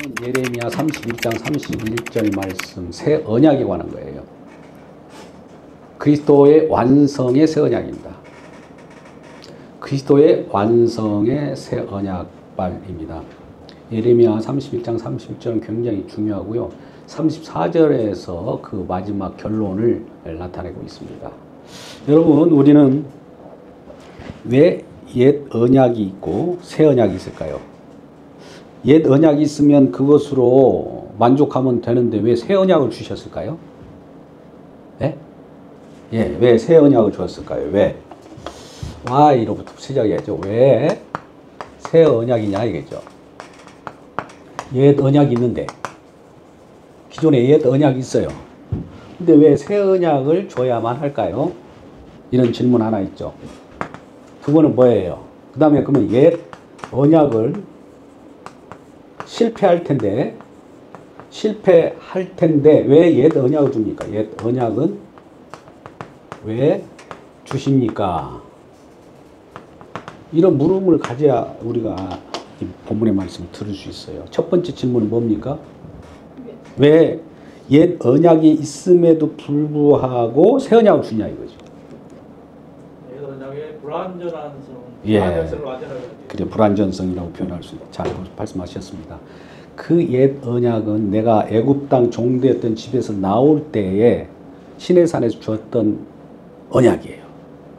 예레미야 31장 31절 말씀 새 언약에 관한 거예요. 그리스도의 완성의 새 언약입니다. 그리스도의 완성의 새 언약발입니다. 예레미야 31장 31절은 굉장히 중요하고요. 34절에서 그 마지막 결론을 나타내고 있습니다. 여러분, 우리는 왜 옛 언약이 있고 새 언약이 있을까요? 옛 언약이 있으면 그것으로 만족하면 되는데 왜 새 언약을 주셨을까요? 네? 예, 왜 새 언약을 주었을까요? 왜? Why로부터 시작해야죠. 왜 새 언약이냐 이겠죠. 옛 언약이 있는데 기존에 옛 언약이 있어요. 근데 왜 새 언약을 줘야만 할까요? 이런 질문 하나 있죠. 그거는 뭐예요? 그 다음에 그러면 옛 언약을 실패할 텐데 왜 옛 언약을 줍니까? 옛 언약은 왜 주십니까? 이런 물음을 가져야 우리가 이 본문의 말씀을 들을 수 있어요. 첫 번째 질문은 뭡니까? 왜 옛 언약이 있음에도 불구하고 새 언약을 주냐 이거죠. 옛 언약의 불완전한 성, 예. 불완전성을 완전하게 그래, 불완전성이라고 표현할 수 있다. 잘 말씀하셨습니다. 그 옛 언약은 내가 애굽 땅 종되었던 집에서 나올 때에 시내산에서 주었던 언약이에요.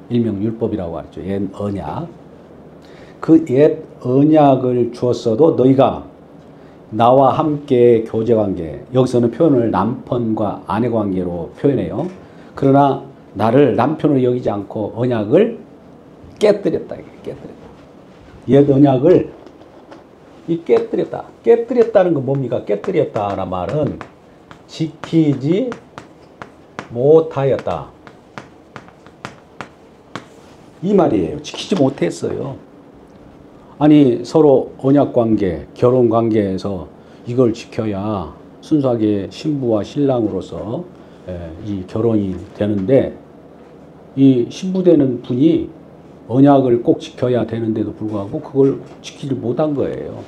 일명 율법이라고 하죠. 옛 언약. 그 옛 언약을 주었어도 너희가 나와 함께 교제관계, 여기서는 표현을 남편과 아내 관계로 표현해요. 그러나 나를 남편으로 여기지 않고 언약을 깨뜨렸다. 깨뜨렸다. 옛 언약을 깨뜨렸다. 깨뜨렸다는 건 뭡니까? 깨뜨렸다라는 말은 지키지 못하였다. 이 말이에요. 지키지 못했어요. 아니 서로 언약관계, 결혼관계에서 이걸 지켜야 순수하게 신부와 신랑으로서 이 결혼이 되는데 이 신부되는 분이 언약을 꼭 지켜야 되는데도 불구하고 그걸 지키지 못한 거예요.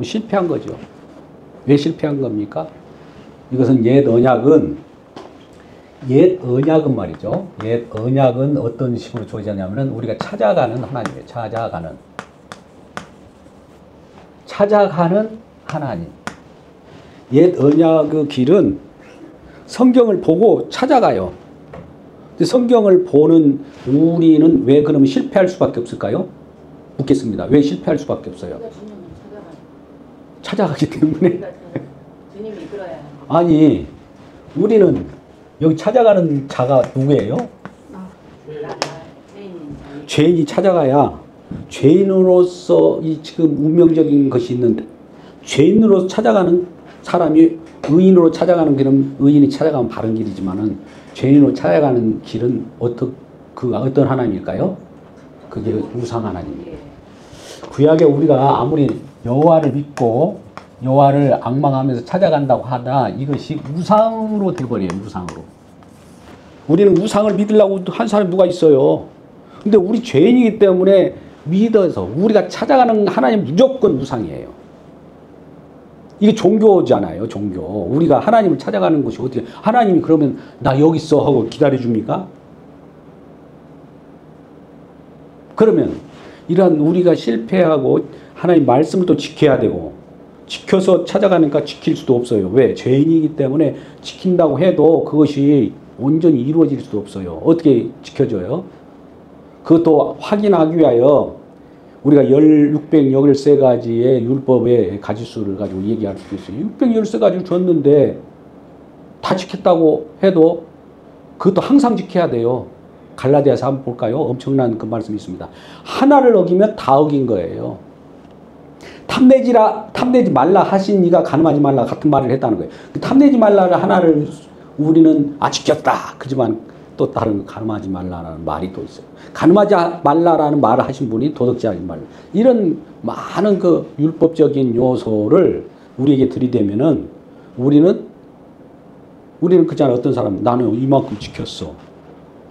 실패한 거죠. 왜 실패한 겁니까? 이것은 옛 언약은 말이죠. 옛 언약은 어떤 식으로 조지하냐면은 우리가 찾아가는 하나님이에요. 찾아가는 하나님. 옛 언약의 길은 성경을 보고 찾아가요. 근데 성경을 보는 우리는 왜 그러면 실패할 수밖에 없을까요? 묻겠습니다. 왜 실패할 수밖에 없어요? 찾아가기 때문에. 주님이 이끌어야. 아니, 우리는 여기 찾아가는 자가 누구예요? 죄인이 찾아가야 죄인으로서 이 지금 운명적인 것이 있는데 죄인으로 찾아가는 사람이 의인으로 찾아가는 길은 의인이 찾아가면 바른 길이지만은 죄인으로 찾아가는 길은 어떤 하나님일까요? 그게 우상 하나님이에요. 구약에 우리가 아무리 여호와를 믿고 여호와를 앙망하면서 찾아간다고 하다 이것이 우상으로 돼버려요. 우상으로. 우리는 우상을 믿으려고 한 사람이 누가 있어요. 근데 우리 죄인이기 때문에 믿어서 우리가 찾아가는 하나님 무조건 우상이에요. 이게 종교잖아요. 종교. 우리가 하나님을 찾아가는 것이 어떻게 하나님이 그러면 나 여기 있어 하고 기다려줍니까? 그러면 이러한 우리가 실패하고 하나님 말씀을 또 지켜야 되고 지켜서 찾아가니까 지킬 수도 없어요. 왜? 죄인이기 때문에 지킨다고 해도 그것이 온전히 이루어질 수도 없어요. 어떻게 지켜져요? 그것도 확인하기 위하여 우리가 613가지의 율법의 가지수를 가지고 얘기할 수도 있어요. 613가지를 줬는데 다 지켰다고 해도 그것도 항상 지켜야 돼요. 갈라디아서 한번 볼까요? 엄청난 그 말씀이 있습니다. 하나를 어기면 다 어긴 거예요. 탐내지 말라 하신 이가 가늠하지 말라 같은 말을 했다는 거예요. 탐내지 말라를 하나를 우리는 지켰다. 그지만 또 다른 가늠하지 말라라는 말이 또 있어요. 가늠하지 말라라는 말을 하신 분이 도덕질하지 말라. 이런 많은 그 율법적인 요소를 우리에게 들이대면은 우리는 그잖아. 어떤 사람은 나는 이만큼 지켰어.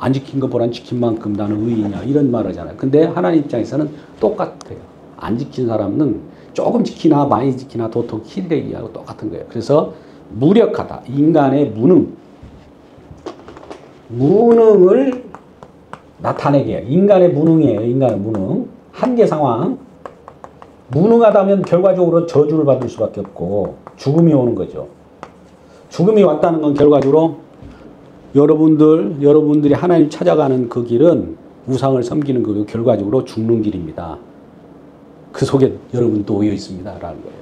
안 지킨 것보단 지킨 만큼 나는 의인이야. 이런 말을 하잖아요. 근데 하나님 입장에서는 똑같아요. 안 지킨 사람은 조금 지키나 많이 지키나 도통 킬레기하고 똑같은 거예요. 그래서 무력하다. 인간의 무능을 나타내게 해요. 인간의 무능이에요. 인간의 무능. 한계 상황. 무능하다면 결과적으로 저주를 받을 수밖에 없고 죽음이 오는 거죠. 죽음이 왔다는 건 결과적으로 여러분들이 하나님 찾아가는 그 길은 우상을 섬기는 거고 결과적으로 죽는 길입니다. 그 속에 여러분 놓여 있습니다라는 거예요.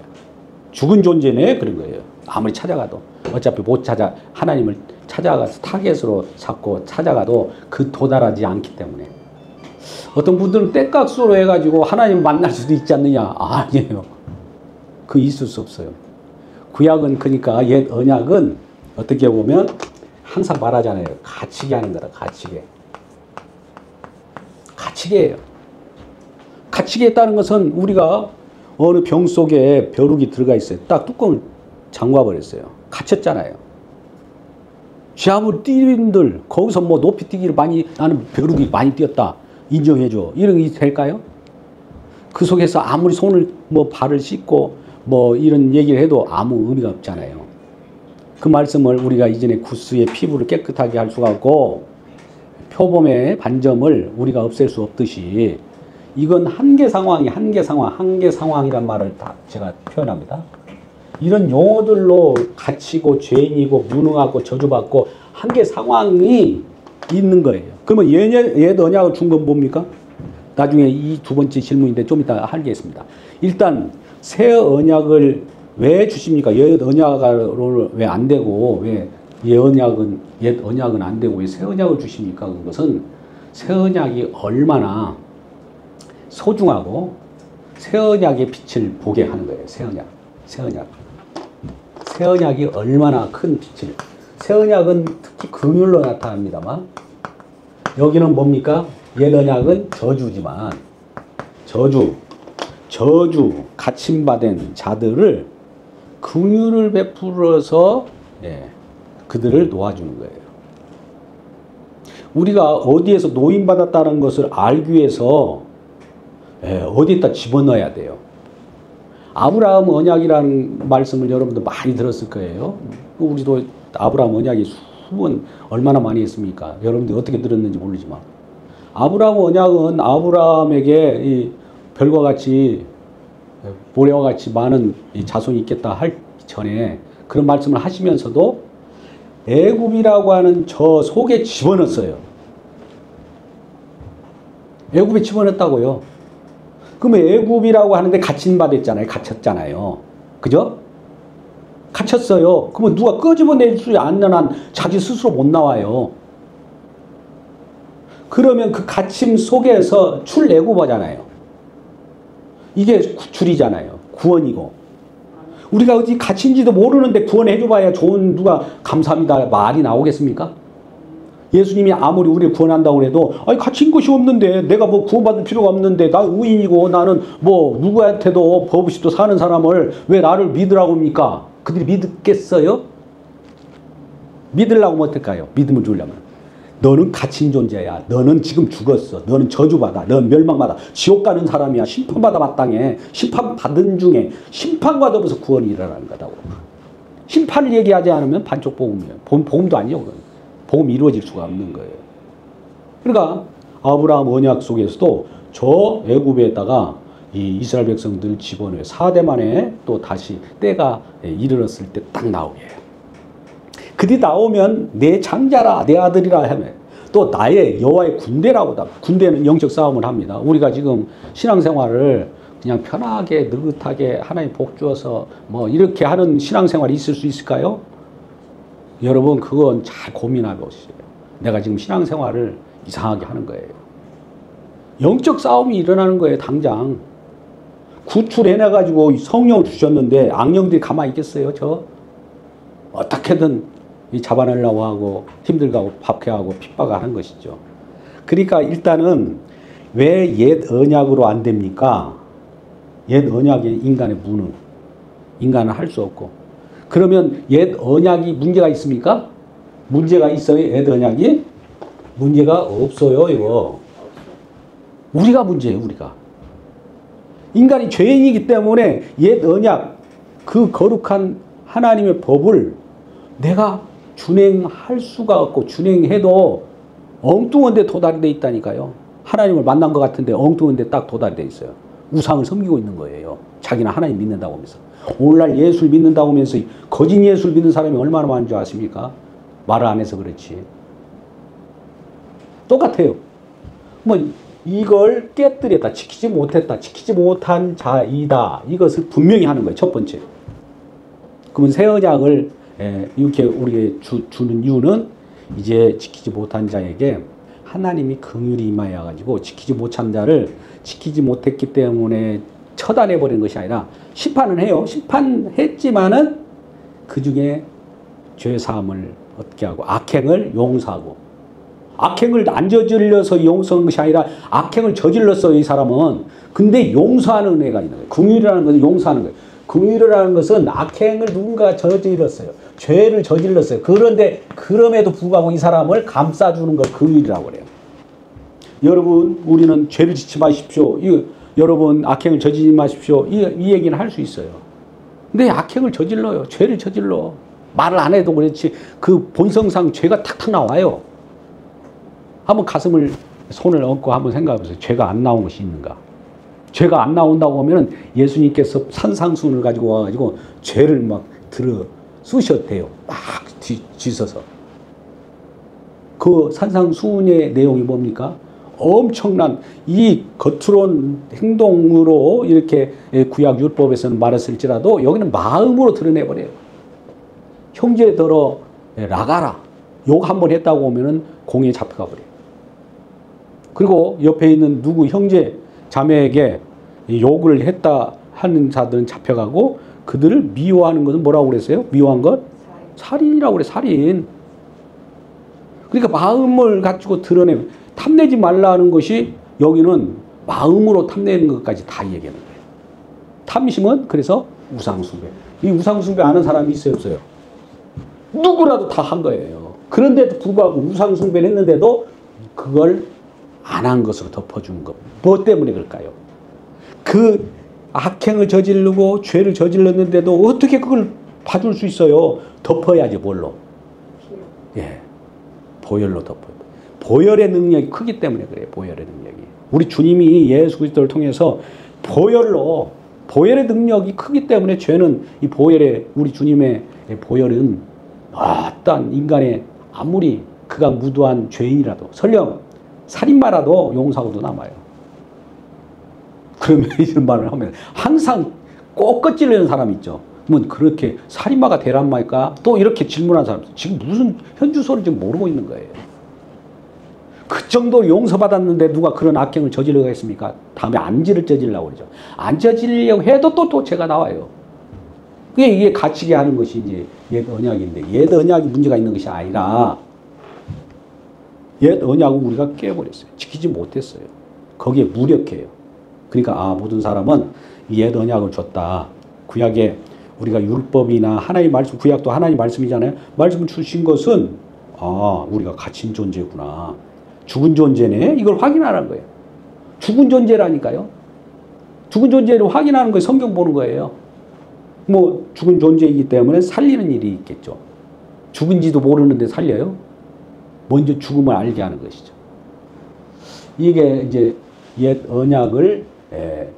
죽은 존재네 그런 거예요. 아무리 찾아가도 어차피 못 찾아 하나님을 찾아가서 타겟으로 잡고 찾아가도 그 도달하지 않기 때문에 어떤 분들은 떼깍수로 해가지고 하나님 만날 수도 있지 않느냐? 아니에요. 그 있을 수 없어요. 구약은 그러니까 옛 언약은 어떻게 보면 항상 말하잖아요. 갇히게 하는 거다. 갇히게예요. 갇히게 했다는 것은 우리가 어느 병 속에 벼룩이 들어가 있어요. 딱 뚜껑을 잠가 버렸어요. 갇혔잖아요. 쥐 아무리 뛰는들 거기서 뭐 높이 뛰기를 많이 나는 벼룩이 많이 뛰었다. 인정해줘. 이런 게 될까요? 그 속에서 아무리 손을 뭐 발을 씻고 뭐 이런 얘기를 해도 아무 의미가 없잖아요. 그 말씀을 우리가 이전에 구스의 피부를 깨끗하게 할 수가 없고 표범의 반점을 우리가 없앨 수 없듯이 이건 한계 상황이란 말을 다 제가 표현합니다. 이런 용어들로 갇히고 죄인이고 무능하고 저주받고 한계 상황이 있는 거예요. 그러면 옛 언약을 준 건 뭡니까? 나중에 이 두 번째 질문인데 좀 이따 하겠습니다. 일단 새 언약을 왜 주십니까? 옛 언약으로 왜 안 되고 왜 옛 언약은 안 되고 왜 새 언약을 주십니까? 그것은 새 언약이 얼마나 소중하고 새 언약의 빛을 보게 하는 거예요. 새 언약이 얼마나 큰 빛을. 새 언약은 특히 긍휼로 나타납니다만 여기는 뭡니까? 옛 언약은 저주지만 저주 갇힘받은 자들을 긍휼을 베풀어서 그들을 놓아주는 거예요. 우리가 어디에서 노임받았다는 것을 알기 위해서 어디에다 집어넣어야 돼요. 아브라함 언약이라는 말씀을 여러분들 많이 들었을 거예요. 우리도 아브라함 언약이 수분 얼마나 많이 했습니까? 여러분들이 어떻게 들었는지 모르지만 아브라함 언약은 아브라함에게 이 별과 같이 모래와 같이 많은 자손이 있겠다 할 전에 그런 말씀을 하시면서도 애굽이라고 하는 저 속에 집어넣었어요. 애굽에 집어넣었다고요. 그러면 애굽이라고 하는데 갇혔잖아요. 그죠? 갇혔어요. 그러면 누가 끄집어낼 수 않는 한 자기 스스로 못 나와요. 그러면 그 갇힘 속에서 출애굽하잖아요. 이게 구출이잖아요. 구원이고. 우리가 어디 갇힌지도 모르는데 구원해줘봐야 좋은 누가 감사합니다 말이 나오겠습니까? 예수님이 아무리 우리를 구원한다고 해도 아니 갇힌 것이 없는데 내가 뭐 구원받을 필요가 없는데 나 의인이고 나는 뭐 누구한테도 법 없이도 사는 사람을 왜 나를 믿으라고 합니까? 그들이 믿겠어요? 믿으려고 못할까요? 믿음을 주려면. 너는 갇힌 존재야. 너는 지금 죽었어. 너는 저주받아. 너는 멸망받아. 지옥 가는 사람이야. 심판받아 마땅해. 심판받은 중에 심판과 더불어서 구원이 일어나는 거다고. 심판을 얘기하지 않으면 반쪽 복음이에요. 복음도 아니죠. 복음이 이루어질 수가 없는 거예요. 그러니까 아브라함 언약 속에서도 저 애굽에다가 이 이스라엘 백성들 집어넣어요. 4대 만에 또 다시 때가 이르렀을 때 딱 나오게 해요. 그들이 나오면 내 장자라 내 아들이라 하면 또 나의 여호와의 군대라고 다 군대는 영적 싸움을 합니다. 우리가 지금 신앙생활을 그냥 편하게 느긋하게 하나님 복 주어서 뭐 이렇게 하는 신앙생활이 있을 수 있을까요? 여러분 그건 잘 고민해 보세요. 내가 지금 신앙생활을 이상하게 하는 거예요. 영적 싸움이 일어나는 거예요. 당장 구출해내가지고 성령을 주셨는데 악령들이 가만히 있겠어요? 저 어떻게든 잡아내려고 하고 힘들고 박해하고 핍박하는 것이죠. 그러니까 일단은 왜 옛 언약으로 안 됩니까? 옛 언약이 인간의 무능. 인간은 할 수 없고. 그러면 옛 언약이 문제가 있습니까? 문제가 있어요? 옛 언약이? 문제가 없어요. 이거. 우리가 문제예요. 우리가. 인간이 죄인이기 때문에 옛 언약, 그 거룩한 하나님의 법을 내가 준행할 수가 없고 준행해도 엉뚱한 데 도달이 돼 있다니까요. 하나님을 만난 것 같은데 엉뚱한 데 딱 도달이 돼 있어요. 우상을 섬기고 있는 거예요. 자기는 하나님 믿는다고 하면서. 오늘날 예수를 믿는다고 하면서 거짓 예수를 믿는 사람이 얼마나 많은 줄 아십니까? 말을 안 해서 그렇지. 똑같아요. 뭐 이걸 깨뜨렸다, 지키지 못했다, 지키지 못한 자이다. 이것을 분명히 하는 거예요. 첫 번째. 그러면 새 언약을 이렇게 우리에게 주는 이유는 이제 지키지 못한 자에게 하나님이 긍휼이 임하여 가지고 지키지 못한 자를 지키지 못했기 때문에 처단해 버리는 것이 아니라 심판은 해요. 심판했지만은 그 중에 죄 사함을 얻게 하고 악행을 용서하고, 악행을 안 저질러서 용서한 것이 아니라 악행을 저질렀어 이 사람은. 근데 용서하는 은혜가 있는 거예요. 긍휼이라는 것은 용서하는 거예요. 긍휼이라는 것은 악행을 누군가 저질렀어요. 죄를 저질렀어요. 그런데 그럼에도 불구하고 이 사람을 감싸주는 걸 긍휼이라고 그래요. 여러분, 우리는 죄를 짓지 마십시오. 여러분, 악행을 저지르지 마십시오. 이 얘기는 할 수 있어요. 근데 악행을 저질러요. 죄를 저질러. 말을 안 해도 그렇지 그 본성상 죄가 탁탁 나와요. 한번 가슴을 손을 얹고 한번 생각해 보세요. 죄가 안 나온 것이 있는가? 죄가 안 나온다고 하면 예수님께서 산상수훈을 가지고 와가지고 죄를 막 들어 쑤셨대요. 막 뒤져서. 그 산상수훈의 내용이 뭡니까? 엄청난 이 겉으론 행동으로 이렇게 구약 율법에서는 말했을지라도 여기는 마음으로 드러내버려요. 형제더러 나가라. 욕 한번 했다고 하면은 공에 잡혀가 버려요. 그리고 옆에 있는 누구 형제 자매에게 욕을 했다 하는 자들은 잡혀가고 그들을 미워하는 것은 뭐라고 그랬어요? 미워한 것? 살인이라고 그래. 살인. 그러니까 마음을 가지고 드러내면 탐내지 말라는 것이 여기는 마음으로 탐내는 것까지 다 얘기하는 거예요. 탐심은 그래서 우상숭배. 이 우상숭배 아는 사람이 있어요, 없어요? 누구라도 다 한 거예요. 그런데도 불구하고 우상숭배를 했는데도 그걸 안 한 것으로 덮어준 것. 뭐 때문에 그럴까요? 그 악행을 저지르고 죄를 저질렀는데도 어떻게 그걸 봐줄 수 있어요? 덮어야지 뭘로? 예, 보혈로 덮어요. 보혈의 능력이 크기 때문에 그래요. 보혈의 능력이. 우리 주님이 예수 그리스도를 통해서 보혈의 능력이 크기 때문에 죄는 이 보혈의 우리 주님의 보혈은 어떤 인간의 아무리 그가 무도한 죄인이라도 설령 살인마라도 용서하고도 남아요. 그러면 이런 말을 하면 항상 꼭 찔리는 사람 있죠. 뭐 그렇게 살인마가 되란 말까? 또 이렇게 질문한 사람 지금 무슨 현주소를 지금 모르고 있는 거예요. 그 정도로 용서받았는데 누가 그런 악행을 저지르게 했습니까? 다음에 안 저지르려고 그러죠. 안 저지르려고 해도 또 죄가 나와요. 이게 갇히게 하는 것이 이제 옛 언약인데 옛 언약이 문제가 있는 것이 아니라 옛 언약을 우리가 깨버렸어요. 지키지 못했어요. 거기에 무력해요. 그러니까 모든 사람은 옛 언약을 줬다. 구약에 우리가 율법이나 하나님의 말씀, 구약도 하나님의 말씀이잖아요. 말씀을 주신 것은 우리가 갇힌 존재구나. 죽은 존재네. 이걸 확인하라는 거예요. 죽은 존재라니까요. 죽은 존재를 확인하는 거예요. 성경 보는 거예요. 뭐 죽은 존재이기 때문에 살리는 일이 있겠죠. 죽은지도 모르는데 살려요? 먼저 죽음을 알게 하는 것이죠. 이게 이제 옛 언약을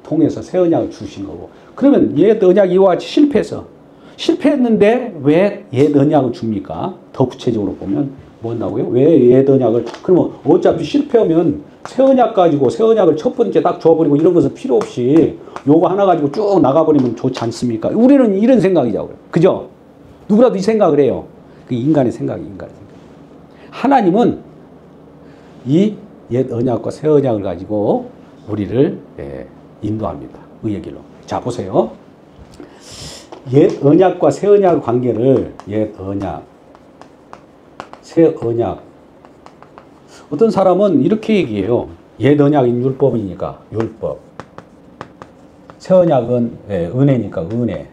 통해서 새 언약을 주신 거고. 그러면 옛 언약 이와 같이 실패했는데 왜 옛 언약을 줍니까? 더 구체적으로 보면 뭐한다고요? 왜 옛 언약을? 그러면 어차피 실패하면 새 언약 가지고 새 언약을 첫 번째 딱 줘버리고 이런 것은 필요 없이 요거 하나 가지고 쭉 나가버리면 좋지 않습니까? 우리는 이런 생각이죠. 그죠? 누구라도 이 생각을 해요. 그 인간의 생각. 하나님은 이 옛 언약과 새 언약을 가지고 우리를 인도합니다. 의의 길로. 자, 보세요. 옛 언약과 새 언약 관계를 옛 언약, 새 언약. 어떤 사람은 이렇게 얘기해요. 옛 언약인 율법이니까 율법. 새 언약은 은혜니까 은혜.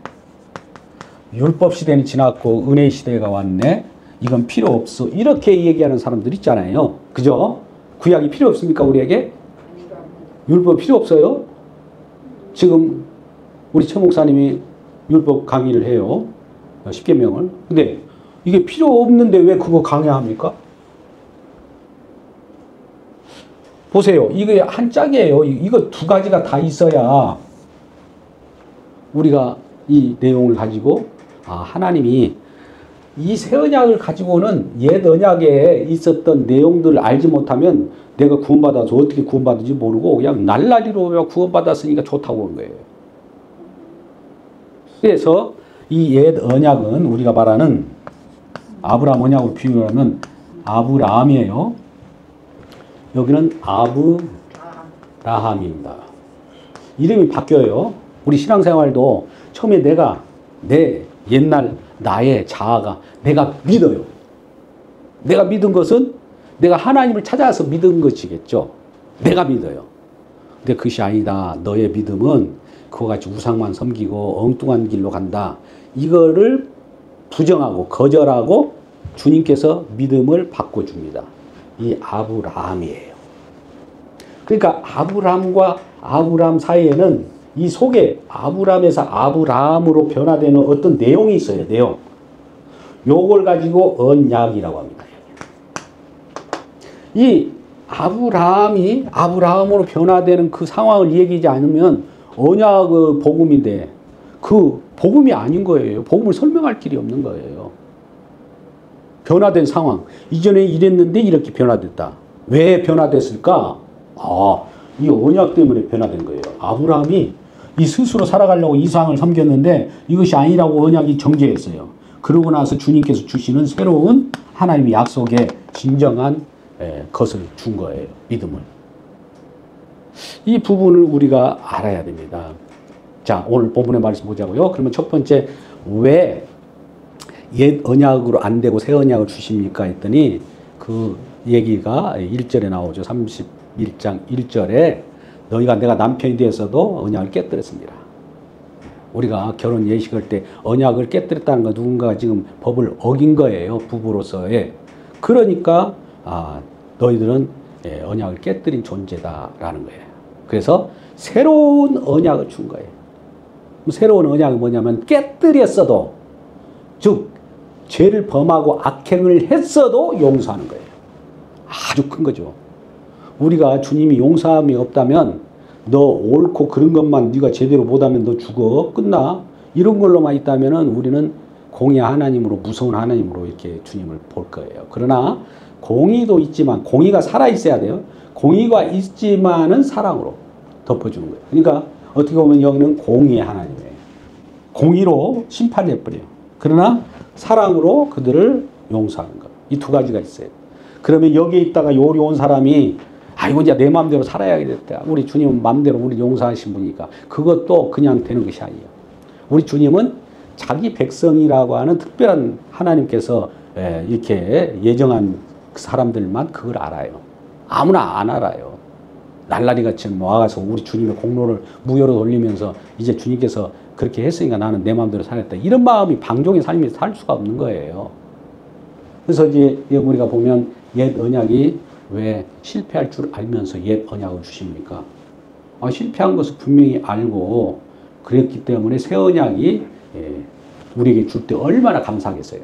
율법 시대는 지났고 은혜 시대가 왔네. 이건 필요 없어. 이렇게 얘기하는 사람들 있잖아요. 그죠? 구약이 필요 없습니까? 우리에게? 율법 필요 없어요? 지금 우리 최 목사님이 율법 강의를 해요. 10계명을. 근데 이게 필요 없는데 왜 그거 강의합니까? 보세요. 이게 한 짝이에요. 이거 두 가지가 다 있어야 우리가 이 내용을 가지고 하나님이 이 새 언약을 가지고는 옛 언약에 있었던 내용들을 알지 못하면 내가 구원받아서 어떻게 구원받은지 모르고 그냥 날라리로 구원받았으니까 좋다고 한 거예요. 그래서 이 옛 언약은 우리가 말하는 아브라함 언약으로 비유하면 아브라함이에요. 여기는 아브라함입니다. 이름이 바뀌어요. 우리 신앙생활도 처음에 내 옛날 나의 자아가 내가 믿어요. 내가 믿은 것은 내가 하나님을 찾아서 믿은 것이겠죠. 내가 믿어요. 근데 그것이 아니다. 너의 믿음은 그와 같이 우상만 섬기고 엉뚱한 길로 간다. 이거를 부정하고 거절하고 주님께서 믿음을 바꿔줍니다. 이 아브라함이에요. 그러니까 아브라함과 아브라함 사이에는 이 속에 아브라함에서 아브라함으로 변화되는 어떤 내용이 있어요. 내용. 요걸 가지고 언약이라고 합니다. 이 아브라함이 아브라함으로 변화되는 그 상황을 얘기하지 않으면 언약의 복음인데 그 복음이 아닌 거예요. 복음을 설명할 길이 없는 거예요. 변화된 상황. 이전에 이랬는데 이렇게 변화됐다. 왜 변화됐을까? 이 언약 때문에 변화된 거예요. 아브라함이 이 스스로 살아가려고 이상을 섬겼는데 이것이 아니라고 언약이 정죄했어요. 그러고 나서 주님께서 주시는 새로운 하나님의 약속의 진정한 것을 준 거예요. 믿음을. 이 부분을 우리가 알아야 됩니다. 자, 오늘 본문의 말씀 보자고요. 그러면 첫 번째, 왜 옛 언약으로 안 되고 새 언약을 주십니까? 했더니 그 얘기가 1절에 나오죠. 31장 1절에 너희가 내가 남편이 되었어도 언약을 깨뜨렸습니다. 우리가 결혼 예식할 때 언약을 깨뜨렸다는 건 누군가가 지금 법을 어긴 거예요. 부부로서의. 그러니까 너희들은 언약을 깨뜨린 존재다라는 거예요. 그래서 새로운 언약을 준 거예요. 새로운 언약은 뭐냐면 깨뜨렸어도, 즉 죄를 범하고 악행을 했어도 용서하는 거예요. 아주 큰 거죠. 우리가 주님이 용서함이 없다면 너 옳고 그런 것만 네가 제대로 못하면 너 죽어 끝나 이런 걸로만 있다면은 우리는 공의 하나님으로, 무서운 하나님으로 이렇게 주님을 볼 거예요. 그러나 공의도 있지만 공의가 살아 있어야 돼요. 공의가 있지만은 사랑으로 덮어주는 거예요. 그러니까 어떻게 보면 여기는 공의의 하나님이에요. 공의로 심판해 버려요. 그러나 사랑으로 그들을 용서하는 것. 이 두 가지가 있어요. 그러면 여기에 있다가 요리 온 사람이 이거 이제 내 마음대로 살아야겠다. 우리 주님은 마음대로 우리 용서하신 분이니까. 그것도 그냥 되는 것이 아니에요. 우리 주님은 자기 백성이라고 하는 특별한 하나님께서 이렇게 예정한 사람들만 그걸 알아요. 아무나 안 알아요. 날라리같이 와가서 우리 주님의 공로를 무효로 돌리면서 이제 주님께서 그렇게 했으니까 나는 내 마음대로 살겠다. 이런 마음이 방종의 삶이 살 수가 없는 거예요. 그래서 이제 우리가 보면 옛 언약이 왜 실패할 줄 알면서 옛 언약을 주십니까? 실패한 것을 분명히 알고 그랬기 때문에 새 언약이 우리에게 줄 때 얼마나 감사하겠어요.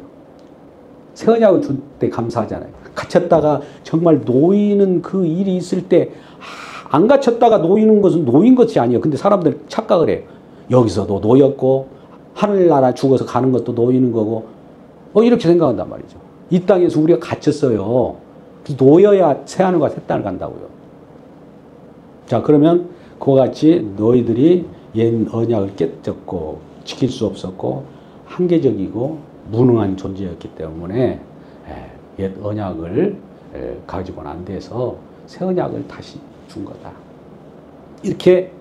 새 언약을 줄 때 감사하잖아요. 갇혔다가 정말 놓이는 그 일이 있을 때 안 갇혔다가 놓이는 것은 놓인 것이 아니에요. 근데 사람들 착각을 해요. 여기서도 놓였고 하늘나라 죽어서 가는 것도 놓이는 거고 이렇게 생각한단 말이죠. 이 땅에서 우리가 갇혔어요. 놓여야 새하늘과 새 땅을 간다고요. 자, 그러면 그와 같이 너희들이 옛 언약을 깨졌고 지킬 수 없었고 한계적이고 무능한 존재였기 때문에 옛 언약을 가지고는 안 돼서 새 언약을 다시 준 거다. 이렇게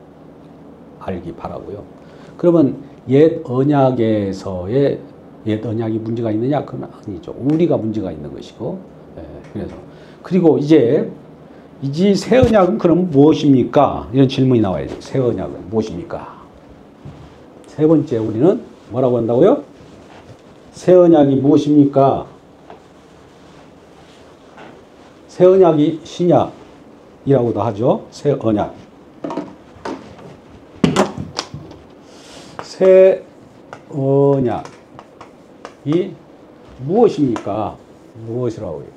알기 바라고요. 그러면 옛 언약에서의 옛 언약이 문제가 있느냐? 그건 아니죠. 우리가 문제가 있는 것이고. 그래서 그리고 이제 새 언약은 그럼 무엇입니까? 이런 질문이 나와야죠. 새 언약은 무엇입니까? 세 번째 우리는 뭐라고 한다고요? 새 언약이 무엇입니까? 새 언약이 신약이라고도 하죠. 새 언약. 세언약이 무엇입니까? 무엇이라고 해요?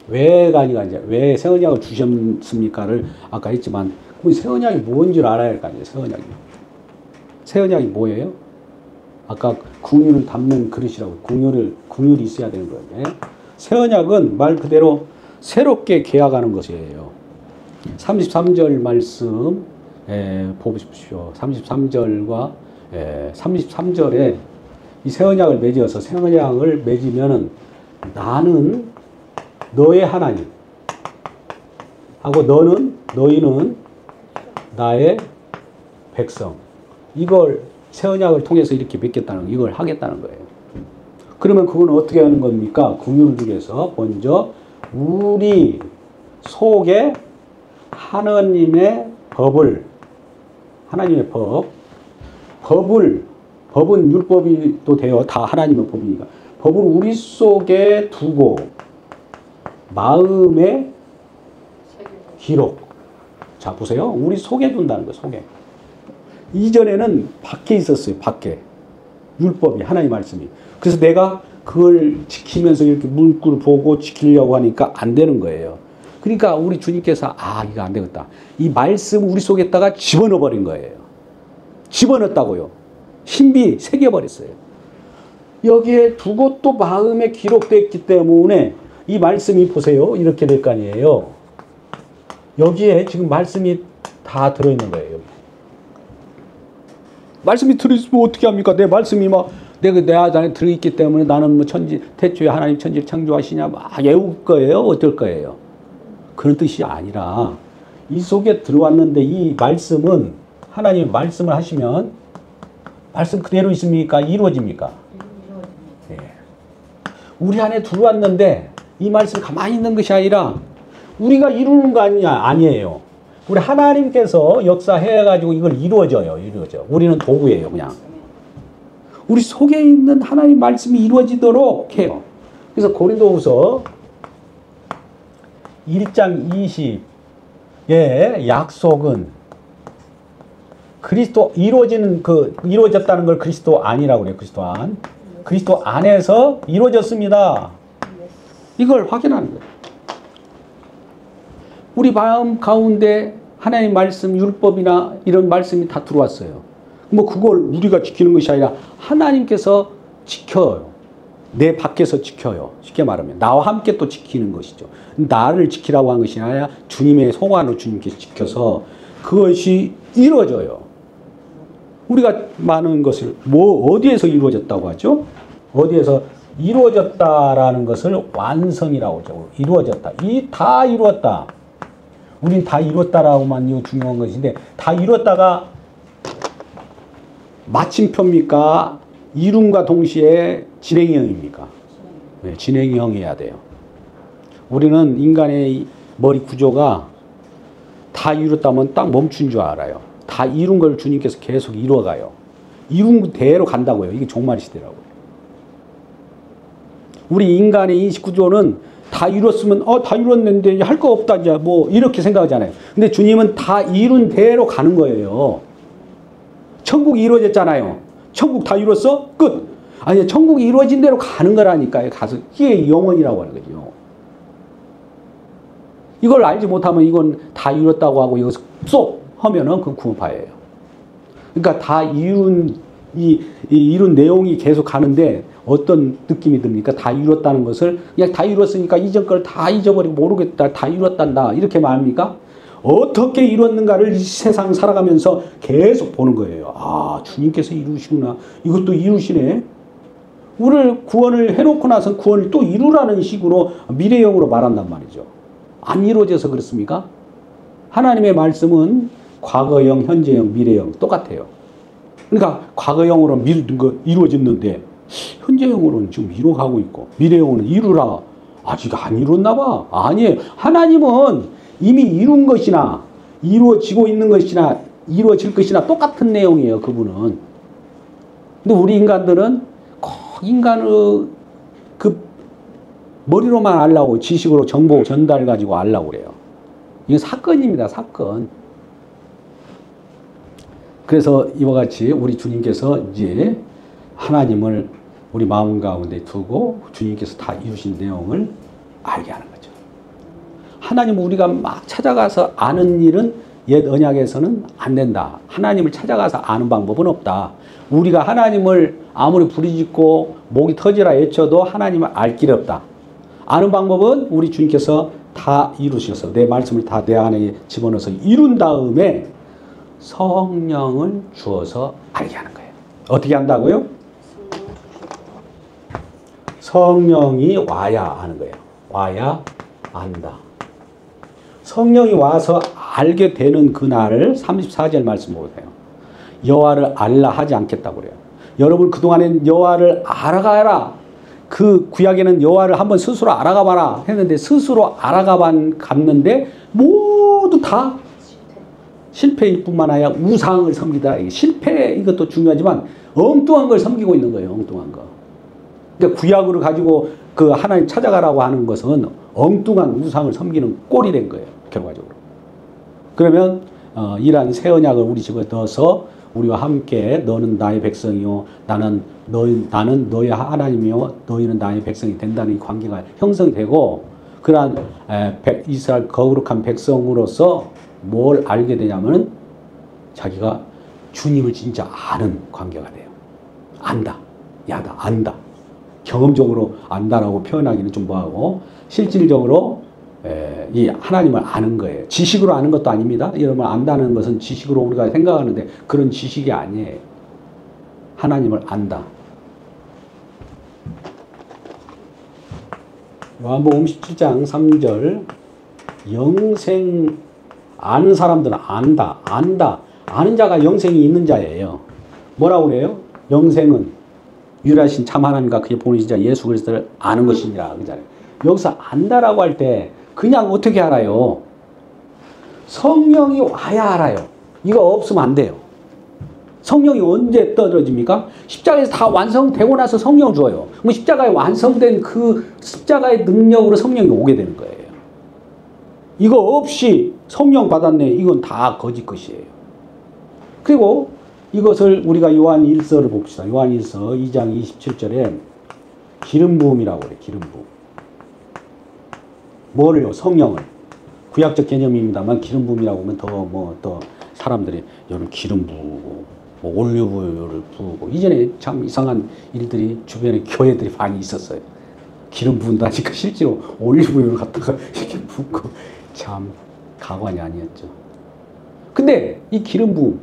왜가 아니라 이제 왜 세언약을 주셨습니까를 아까 했지만 그 세언약이 뭔지를 알아야 할 거 아니에요. 세언약이 뭐예요? 아까 궁유를 담는 그릇이라고 궁율이 있어야 되는 거예요. 세언약은 말 그대로 새롭게 계약하는 것이에요. 33절 말씀 보십시오. 33절과 33절에 이 새언약을 맺어서 새언약을 맺으면은 나는 너의 하나님 하고 너희는 나의 백성. 이걸 새언약을 통해서 이렇게 맺겠다는 이걸 하겠다는 거예요. 그러면 그건 어떻게 하는 겁니까? 궁율 중에서 먼저 우리 속에 하나님의 법은 율법이 또 돼요. 다 하나님의 법이니까. 법을 우리 속에 두고 마음에 기록. 자, 보세요. 우리 속에 둔다는 거예요. 속에. 이전에는 밖에 있었어요. 밖에. 율법이, 하나님 말씀이. 그래서 내가 그걸 지키면서 이렇게 문구를 보고 지키려고 하니까 안 되는 거예요. 그러니까 우리 주님께서 이거 안 되겠다. 이 말씀 우리 속에다가 집어넣어 버린 거예요. 집어넣었다고요. 신비 새겨버렸어요. 여기에 두고 또 마음에 기록됐기 때문에 이 말씀이 보세요. 이렇게 될 거 아니에요. 여기에 지금 말씀이 다 들어있는 거예요. 말씀이 들어있으면 어떻게 합니까? 내 말씀이 내 안에 들어있기 때문에 나는 태초에 하나님 천지를 창조하시냐 외울 거예요? 어떨 거예요? 그런 뜻이 아니라 이 속에 들어왔는데 이 말씀은 하나님 말씀을 하시면 말씀 그대로 있습니까? 이루어집니까? 네. 우리 안에 들어왔는데 이 말씀이 가만히 있는 것이 아니라 우리가 이루는 거 아니에요. 우리 하나님께서 역사해가지고 이걸 이루어져. 우리는 도구예요, 그냥. 우리 속에 있는 하나님 말씀이 이루어지도록 해요. 그래서 고린도후서 1장 20의 약속은 그리스도 이루어졌다는 걸 그리스도 안이라고 그래요. 그리스도 안에서 이루어졌습니다. 이걸 확인하는 거예요. 우리 마음 가운데 하나님 말씀, 율법이나 이런 말씀이 다 들어왔어요. 그걸 우리가 지키는 것이 아니라 하나님께서 지켜요. 내 밖에서 지켜요. 쉽게 말하면 나와 함께 또 지키는 것이죠. 나를 지키라고 한 것이 아니라 주님의 소관으로 주님께서 지켜서 그것이 이루어져요. 우리가 많은 것을 어디에서 이루어졌다고 하죠? 어디에서 이루어졌다라는 것을 완성이라고 하죠. 이루어졌다. 다 이루었다. 우린 다 이뤘다라고만 이거 중요한 것인데 다 이뤘다가 마침표입니까? 이룸과 동시에 진행형입니까? 네, 진행형이어야 돼요. 우리는 인간의 머리 구조가 다 이뤘다면 딱 멈춘 줄 알아요. 다 이룬 걸 주님께서 계속 이루어가요. 이룬 대로 간다고요. 이게 종말 시대라고요. 우리 인간의 인식 구조는 다 이뤘으면 다 이뤘는데 할 거 없다 이제 이렇게 생각하잖아요. 근데 주님은 다 이룬 대로 가는 거예요. 천국이 이루어졌잖아요. 천국 다 이뤘어? 끝. 아니 천국이 이루어진 대로 가는 거라니까요. 가서 이게 영원이라고 하는 거죠. 이걸 알지 못하면 이건 다 이뤘다고 하고 이것을 쏙 하면은 그건 구원파예요. 그러니까 다 이룬 이룬 내용이 계속 가는데 어떤 느낌이 듭니까? 다 이뤘다는 것을 그냥 다 이뤘으니까 이전 걸 다 잊어버리고 모르겠다. 다 이뤘단다. 이렇게 말합니까? 어떻게 이뤘는가를 이 세상 살아가면서 계속 보는 거예요. 주님께서 이루시구나. 이것도 이루시네. 우리를 구원을 해놓고 나서 구원을 또 이루라는 식으로 미래형으로 말한단 말이죠. 안 이루어져서 그렇습니까? 하나님의 말씀은 과거형, 현재형, 미래형 똑같아요. 그러니까 과거형으로 이루어졌는데 현재형으로는 지금 이루어가고 있고 미래형으로는 이루라. 아직 안 이뤘나 봐. 아니에요. 하나님은 이미 이룬 것이나 이루어지고 있는 것이나 이루어질 것이나 똑같은 내용이에요. 그분은. 근데 우리 인간들은 인간의 그 머리로만 알라고 지식으로 정보 전달 가지고 알라고 그래요. 이건 사건입니다. 사건. 그래서 이와 같이 우리 주님께서 이제 하나님을 우리 마음 가운데 두고 주님께서 다 이루신 내용을 알게 하는 거죠. 하나님 우리가 막 찾아가서 아는 일은 옛 언약에서는 안 된다. 하나님을 찾아가서 아는 방법은 없다. 우리가 하나님을 아무리 부르짖고 목이 터지라 외쳐도 하나님을 알 길이 없다. 아는 방법은 우리 주님께서 다 이루셔서 내 말씀을 다 내 안에 집어넣어서 이룬 다음에 성령을 주어서 알게 하는 거예요. 어떻게 한다고요? 성령이 와야 하는 거예요. 와야 안다. 성령이 와서 알게 되는 그날을 34절 말씀 보세요. 여호와를 알라 하지 않겠다고 그래요. 여러분 그동안엔 여호와를 알아가라. 그 구약에는 여호와를 한번 스스로 알아가 봐라 했는데 스스로 갔는데 모두 다 실패일 뿐만 아니라 우상을 섬기다. 실패 이것도 중요하지만 엉뚱한 걸 섬기고 있는 거예요. 엉뚱한 거. 그러니까 구약으로 가지고 그 하나님 찾아가라고 하는 것은 엉뚱한 우상을 섬기는 꼴이 된 거예요. 결과적으로. 그러면 이러한 새 언약을 우리 집에 넣어서 우리와 함께 너는 나의 백성이요 나는 너의 하나님이요 너희는 나의 백성이 된다는 이 관계가 형성되고 그러한 이스라엘 거룩한 백성으로서 뭘 알게 되냐면 자기가 주님을 진짜 아는 관계가 돼요. 안다. 야다. 안다. 경험적으로 안다라고 표현하기는 좀 뭐하고 실질적으로 이 하나님을 아는 거예요. 지식으로 아는 것도 아닙니다. 여러분 안다는 것은 지식으로 우리가 생각하는데 그런 지식이 아니에요. 하나님을 안다. 요한복음 17장 3절 영생 아는 사람들은 안다. 아는 자가 영생이 있는 자예요. 뭐라고 그래요? 영생은 유일하신 참 하나님과 그의 보내신 자 예수 그리스도를 아는 것이니라. 그잖아요. 여기서 안다라고 할 때 그냥 어떻게 알아요? 성령이 와야 알아요. 이거 없으면 안 돼요. 성령이 언제 떨어집니까? 십자가에서 다 완성되고 나서 성령을 줘요. 그럼 십자가에 완성된 그 십자가의 능력으로 성령이 오게 되는 거예요. 이거 없이 성령 받았네. 이건 다 거짓 것이에요. 그리고 이것을 우리가 요한 1서를 봅시다. 요한 1서 2장 27절에 기름 부음이라고 그래요. 기름 부음. 뭐를요? 성령을. 구약적 개념입니다만 기름 부음이라고 하면 더 사람들이 여러분 기름 부고 뭐 올리브유를 부고 이전에 참 이상한 일들이 주변에 교회들이 많이 있었어요. 기름 부은다니까 실제로 올리브유를 갖다가 이렇게 붓고 참 가관이 아니었죠. 근데 이 기름 부음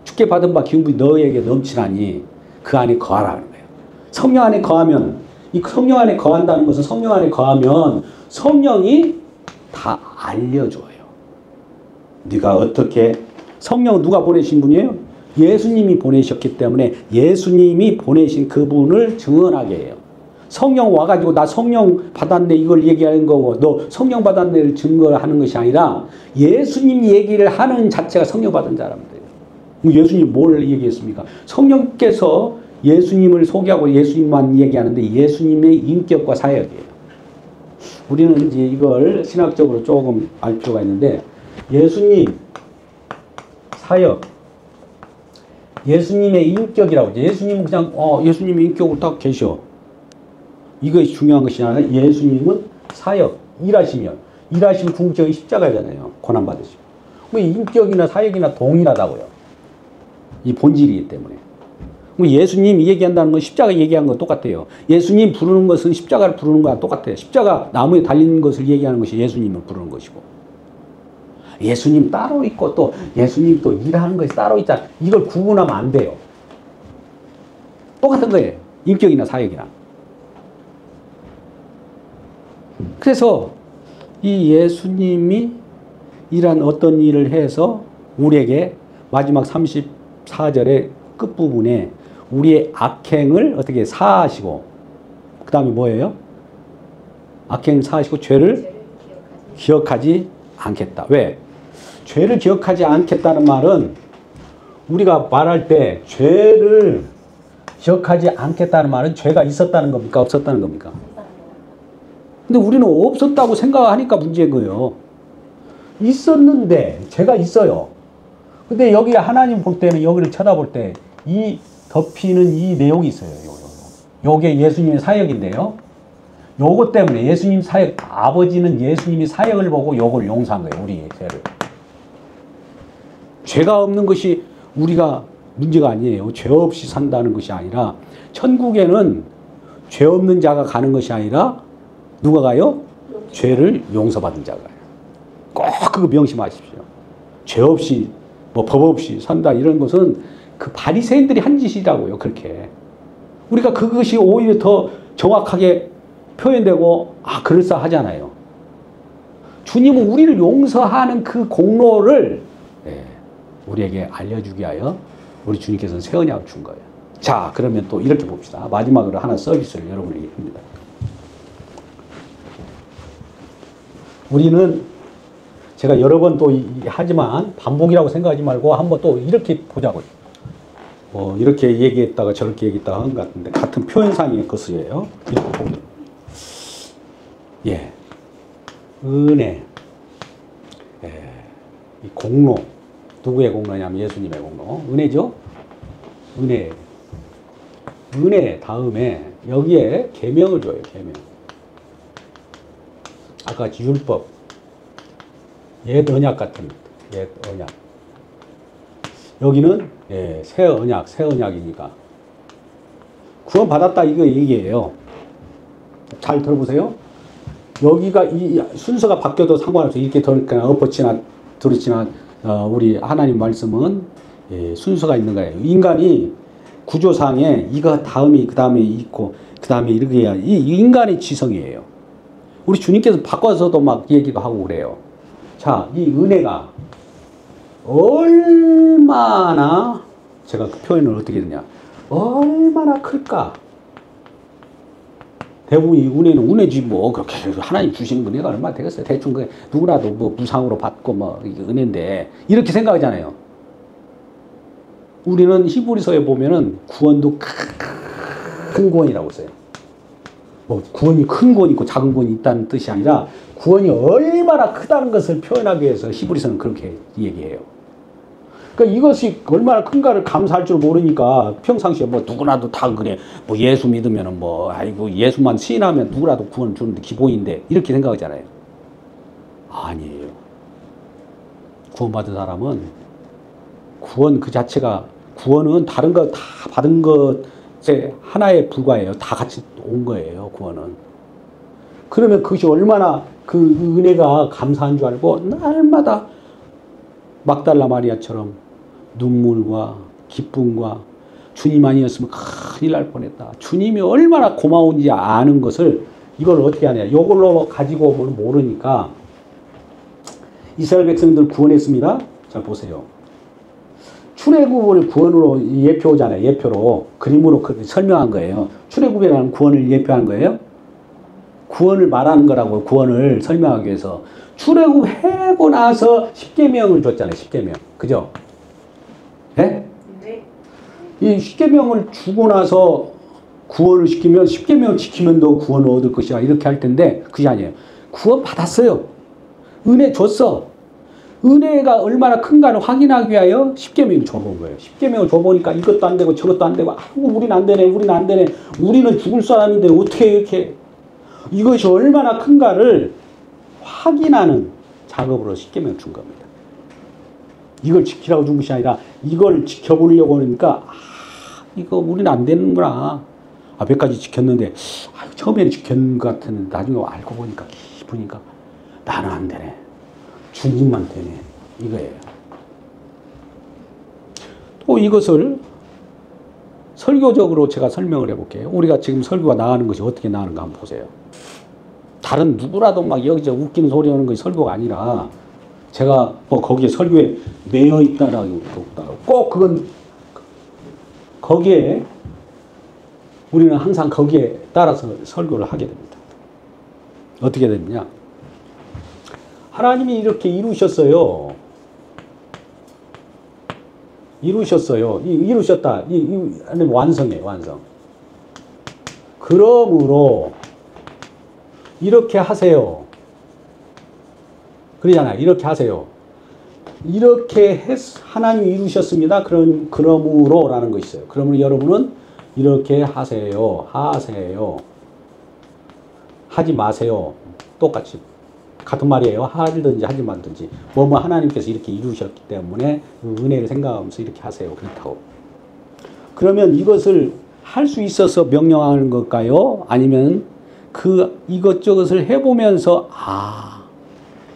주께 받은 바 기름 부음이 너에게 넘치나니 그 안에 거하라는 거예요. 성령 안에 거하면 이 성령 안에 거한다는 것은 성령 안에 거하면 성령이 다 알려줘요. 네가 어떻게 성령 누가 보내신 분이에요? 예수님이 보내셨기 때문에 예수님이 보내신 그분을 증언하게 해요. 성령 와가지고 나 성령 받았네 이걸 얘기하는 거고 너 성령 받았네를 증거하는 것이 아니라 예수님 얘기를 하는 자체가 성령 받은 사람들이에요. 예수님 뭘 얘기했습니까? 성령께서 예수님을 소개하고 예수님만 얘기하는데 예수님의 인격과 사역이에요. 우리는 이제 이걸 신학적으로 조금 알 필요가 있는데 예수님 사역 예수님의 인격이라고 하죠. 예수님은 그냥 예수님의 인격으로 딱 계셔. 이것이 중요한 것이 아니라 예수님은 사역 일하시면 궁극적인 십자가잖아요. 고난받으시고 뭐 인격이나 사역이나 동일하다고요. 이 본질이기 때문에. 예수님 얘기한다는 건 십자가 얘기한 건 똑같아요. 예수님 부르는 것은 십자가를 부르는 거랑 똑같아요. 십자가 나무에 달리는 것을 얘기하는 것이 예수님을 부르는 것이고 예수님 따로 있고 또 예수님 또 일하는 것이 따로 있다. 이걸 구분하면 안 돼요. 똑같은 거예요. 인격이나 사역이나. 그래서 이 예수님이 이런 어떤 일을 해서 우리에게 마지막 34절의 끝부분에 우리의 악행을 어떻게 사하시고 그 다음에 뭐예요? 악행 사하시고 죄를 기억하지 않겠다. 왜? 죄를 기억하지 않겠다는 말은 우리가 말할 때 죄를 기억하지 않겠다는 말은 죄가 있었다는 겁니까? 없었다는 겁니까? 근데 우리는 없었다고 생각하니까 문제인 거예요. 있었는데 죄가 있어요. 근데 여기 하나님 볼 때는 여기를 쳐다볼 때 이 덮이는 이 내용이 있어요. 요게 예수님의 사역인데요. 요것 때문에 예수님 사역, 아버지는 예수님이 사역을 보고 요걸 용서한 거예요. 우리의 죄를. 죄가 없는 것이 우리가 문제가 아니에요. 죄 없이 산다는 것이 아니라 천국에는 죄 없는 자가 가는 것이 아니라 누가 가요? 죄를 용서받은 자가 가요. 꼭 그거 명심하십시오. 죄 없이 뭐 법 없이 산다 이런 것은 그 바리새인들이 한 짓이라고요. 그렇게 우리가 그것이 오히려 더 정확하게 표현되고 그럴싸하잖아요. 주님은 우리를 용서하는 그 공로를 우리에게 알려주기 위하여 우리 주님께서는 새 언약을 준 거예요. 자, 그러면 또 이렇게 봅시다. 마지막으로 하나 서비스를 여러분에게 합니다. 우리는 제가 여러 번 또 하지만 반복이라고 생각하지 말고 한번 또 이렇게 보자고요. 이렇게 얘기했다가 저렇게 얘기했다가 하는 것 같은데 같은 표현상의 것이에요. 이렇게 보면 은혜, 이 공로, 누구의 공로냐면 예수님의 공로, 은혜죠. 은혜 다음에 여기에 계명을 줘요. 계명. 아까 율법, 옛 언약 같은 옛 언약. 여기는 새 언약이니까 구원 받았다 이거 얘기예요. 잘 들어보세요. 여기가 이 순서가 바뀌어도 상관없어요. 이렇게 엎어치나 들어치나 우리 하나님 말씀은 순서가 있는 거예요. 인간이 구조상에 이거 다음에 그 다음에 있고 그 다음에 이렇게 해야 이 인간의 지성이에요. 우리 주님께서 바꿔서도 막 얘기도 하고 그래요. 자, 이 은혜가 얼마나 제가 그 표현을 어떻게 했냐 얼마나 클까. 대부분 이 은혜는 은혜지 뭐 그렇게 하나님 주시는 은혜가 얼마나 되겠어요. 대충 그 누구라도 뭐 무상으로 받고 뭐 은혜인데 이렇게 생각하잖아요. 우리는 히브리서에 보면은 구원도 큰 구원이라고 써요. 뭐 구원이 큰 구원이 있고 작은 구원이 있다는 뜻이 아니라 구원이 얼마나 크다는 것을 표현하기 위해서 히브리서는 그렇게 얘기해요. 그러니까 이것이 얼마나 큰가를 감사할 줄 모르니까 평상시에 뭐 누구나도 다 그래. 뭐 예수 믿으면은 뭐 아이고 예수만 시인하면 누구라도 구원 주는데 기본인데 이렇게 생각하잖아요. 아니에요. 구원받은 사람은 구원 그 자체가 구원은 다른 거 다 받은 것에 하나에 불과해요. 다 같이 온 거예요. 구원은. 그러면 그것이 얼마나 그 은혜가 감사한 줄 알고 날마다 막달라 마리아처럼 눈물과 기쁨과 주님 아니었으면 큰일 날 뻔했다. 주님이 얼마나 고마운지 아는 것을 이걸 어떻게 하냐. 이걸로 가지고 모르니까 이스라엘 백성들 구원했습니다. 자 보세요. 출애굽을 구원으로 예표잖아요. 예표로 그림으로 설명한 거예요. 출애굽이라는 구원을 예표한 거예요. 구원을 말하는 거라고 구원을 설명하기 위해서 출애굽 해고 나서 십계명을 줬잖아요. 십계명. 그죠? 네? 이 십계명을 주고 나서 구원을 시키면 십계명을 지키면 너 구원을 얻을 것이야. 이렇게 할 텐데 그게 아니에요. 구원 받았어요. 은혜 줬어. 은혜가 얼마나 큰가를 확인하기 위하여 십계명을 줘본 거예요. 십계명을 줘보니까 이것도 안 되고 저것도 안 되고 우리는 안 되네. 우리는 안 되네. 우리는 죽을 사람인데 어떻게 이렇게 이것이 얼마나 큰가를 확인하는 작업으로 십계명을 준 겁니다. 이걸 지키라고 준 것이 아니라 이걸 지켜보려고 하니까 이거 우리는 안 되는구나. 몇 가지 지켰는데 처음에는 지켰는 것 같은데 나중에 알고 보니까 깊으니까 나는 안 되네. 주님만 되네. 이거예요. 또 이것을 설교적으로 제가 설명을 해볼게요. 우리가 지금 설교가 나가는 것이 어떻게 나가는가 한번 보세요. 다른 누구라도 막 여기저기 웃기는 소리 하는 것이 설교가 아니라 제가 뭐 거기에 설교에 매여 있다라고 꼭 그건 거기에 우리는 항상 거기에 따라서 설교를 하게 됩니다. 어떻게 되느냐? 하나님이 이렇게 이루셨어요. 이루셨다. 완성이에요. 완성. 그러므로 이렇게 하세요. 그러잖아요. 이렇게 하세요. 이렇게 하나님이 이루셨습니다. 그러므로라는 거 있어요. 그러므로 여러분은 이렇게 하세요. 하지 마세요. 똑같이. 같은 말이에요. 하든지 하지 말든지. 뭐뭐 하나님께서 이렇게 이루셨기 때문에 은혜를 생각하면서 이렇게 하세요. 그렇다고. 그러면 이것을 할 수 있어서 명령하는 걸까요? 아니면 이것저것을 해보면서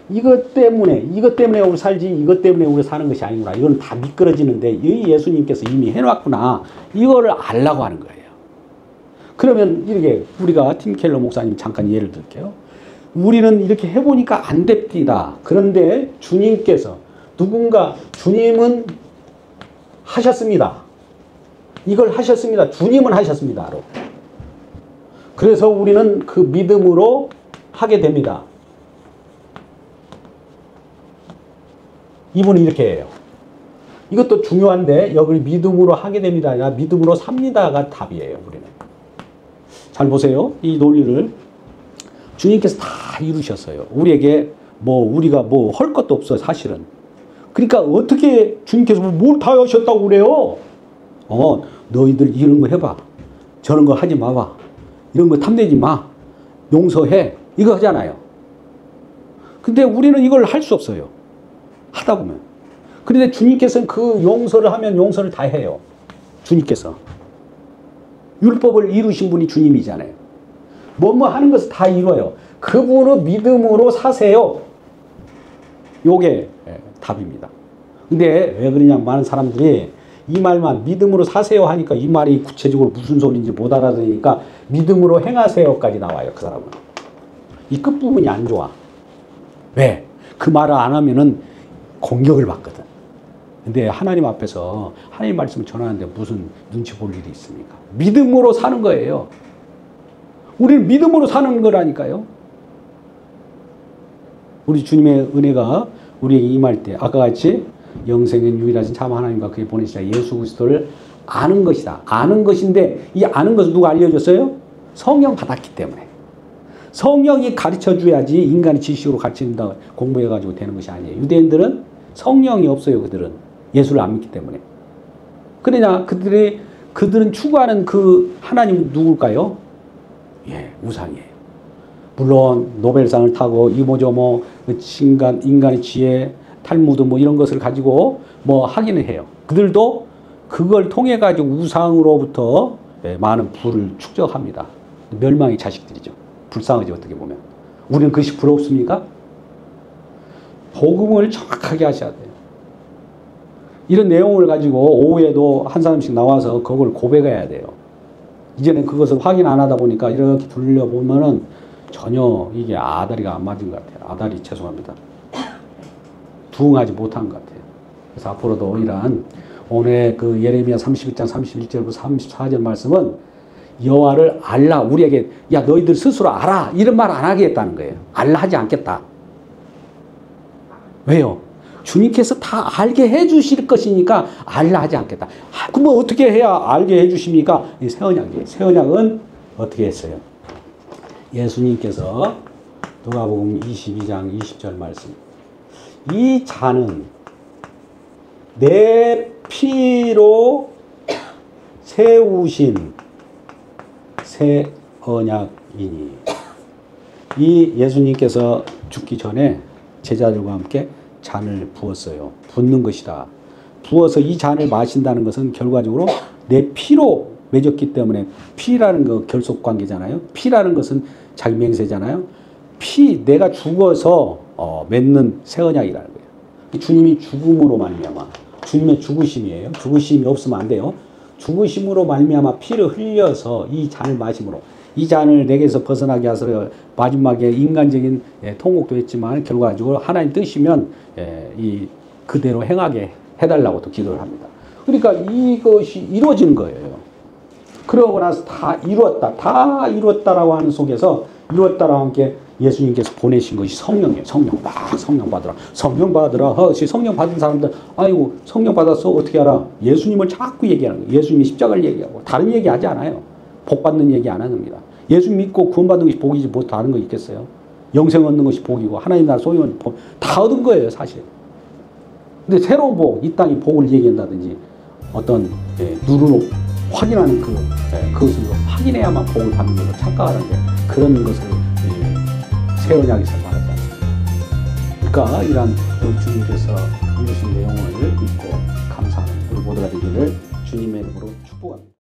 이것 때문에 우리 살지, 이것 때문에 우리 사는 것이 아니구나. 이건 다 미끄러지는데 이 예수님께서 이미 해놨구나. 이거를 알라고 하는 거예요. 그러면 이렇게 우리가 팀 켈러 목사님 잠깐 예를 들게요. 우리는 이렇게 해보니까 안 됩니다. 그런데 주님께서 주님은 하셨습니다. 이걸 하셨습니다. 주님은 하셨습니다. 바로. 그래서 우리는 그 믿음으로 하게 됩니다. 이분은 이렇게 해요. 이것도 중요한데 여기 믿음으로 하게 됩니다. 아니라 믿음으로 삽니다가 답이에요. 우리는. 잘 보세요. 이 논리를. 주님께서 다 이루셨어요. 우리에게 우리가 할 것도 없어요. 사실은. 그러니까 어떻게 주님께서 뭘 다 하셨다고 그래요? 너희들 이런 거 해봐. 저런 거 하지 마봐. 이런 거 탐내지 마. 용서해. 이거 하잖아요. 근데 우리는 이걸 할 수 없어요. 하다 보면. 그런데 주님께서는 그 용서를 하면 용서를 다 해요. 주님께서. 율법을 이루신 분이 주님이잖아요. 뭐뭐 하는 것을 다 이루어요. 그분을 믿음으로 사세요. 요게 답입니다. 근데 왜 그러냐, 많은 사람들이 이 말만 믿음으로 사세요 하니까 이 말이 구체적으로 무슨 소리인지 못 알아들으니까 믿음으로 행하세요까지 나와요. 그 사람은. 이 끝부분이 안 좋아. 왜? 그 말을 안 하면은 공격을 받거든. 근데 하나님 앞에서 하나님 말씀을 전하는데 무슨 눈치 볼 일이 있습니까? 믿음으로 사는 거예요. 우리는 믿음으로 사는 거라니까요. 우리 주님의 은혜가 우리에게 임할 때 아까 같이 영생은 유일하신 참 하나님과 그의 보내시자 예수 그리스도를 아는 것이다. 아는 것인데 이 아는 것을 누가 알려줬어요? 성령 받았기 때문에. 성령이 가르쳐 줘야지 인간의 지식으로 가르친다 공부해가지고 되는 것이 아니에요. 유대인들은 성령이 없어요. 그들은 예수를 안 믿기 때문에. 그러냐 그들은 추구하는 그 하나님 누굴까요? 우상이에요. 물론 노벨상을 타고 이모저모 인간의 지혜 탈무드 이런 것을 가지고 하기는 해요. 그들도 그걸 통해 가지고 우상으로부터 많은 부를 축적합니다. 멸망의 자식들이죠. 불쌍하죠. 어떻게 보면. 우리는 그것이 부럽습니까? 복음을 정확하게 하셔야 돼요. 이런 내용을 가지고 오후에도 한 사람씩 나와서 그걸 고백해야 돼요. 이제는 그것을 확인 안 하다 보니까 이렇게 돌려보면은 전혀 이게 아다리가 안 맞은 것 같아요. 아다리 죄송합니다. 부응하지 못한 것 같아요. 그래서 앞으로도 이러한 오늘 그 예레미야 31장 31절부터 34절 말씀은 여호와를 알라. 우리에게 야 너희들 스스로 알아. 이런 말 안 하겠다는 거예요. 알라 하지 않겠다. 왜요? 주님께서 다 알게 해 주실 것이니까 알라 하지 않겠다. 그럼 어떻게 해야 알게 해 주십니까? 이 새 언약이에요. 새 언약은 어떻게 했어요? 예수님께서 누가복음 22장 20절 말씀. 이 잔은 내 피로 세우신 새 언약이니. 이 예수님께서 죽기 전에 제자들과 함께 잔을 부었어요. 붓는 것이다. 부어서 이 잔을 마신다는 것은 결과적으로 내 피로 맺었기 때문에 피라는 거 결속관계잖아요. 피라는 것은 자기 맹세잖아요. 내가 죽어서 맺는 새 언약이라는 거예요. 주님이 죽음으로 말미암아 주님의 죽으심이에요. 죽으심이 없으면 안 돼요. 죽으심으로 말미암아 피를 흘려서 이 잔을 마심으로 이 잔을 내게서 벗어나게 하소서. 마지막에 인간적인 통곡도 했지만 결과적으로 하나님 뜻이면 그대로 행하게 해달라고 또 기도를 합니다. 그러니까 이것이 이루어지는 거예요. 그러고 나서 다 이루었다라고 하는 속에서 이루었다라고 함께 예수님께서 보내신 것이 성령이에요. 성령 받으라. 성령 받으라. 성령 받은 사람들 아이고 성령 받았어 어떻게 알아? 예수님을 자꾸 얘기하는 거예요. 예수님이 십자가를 얘기하고 다른 얘기하지 않아요. 복 받는 얘기 안 합니다. 예수 믿고 구원 받는 것이 복이지 뭐 다른 거 있겠어요? 영생 얻는 것이 복이고 하나님 나라 소유는 복 다 얻은 거예요 사실. 근데 새로운 복, 이 땅이 복을 얘기한다든지 어떤 누르로 확인하는 그것을 확인해야만 복을 받는 걸로 착각하는데 그런 것을 새 언약에서 말하지 않습니다. 그러니까 이러한 주님께서 이루신 내용을 믿고 감사하는 우리 모두가 되기를 주님의 이름으로 축복합니다.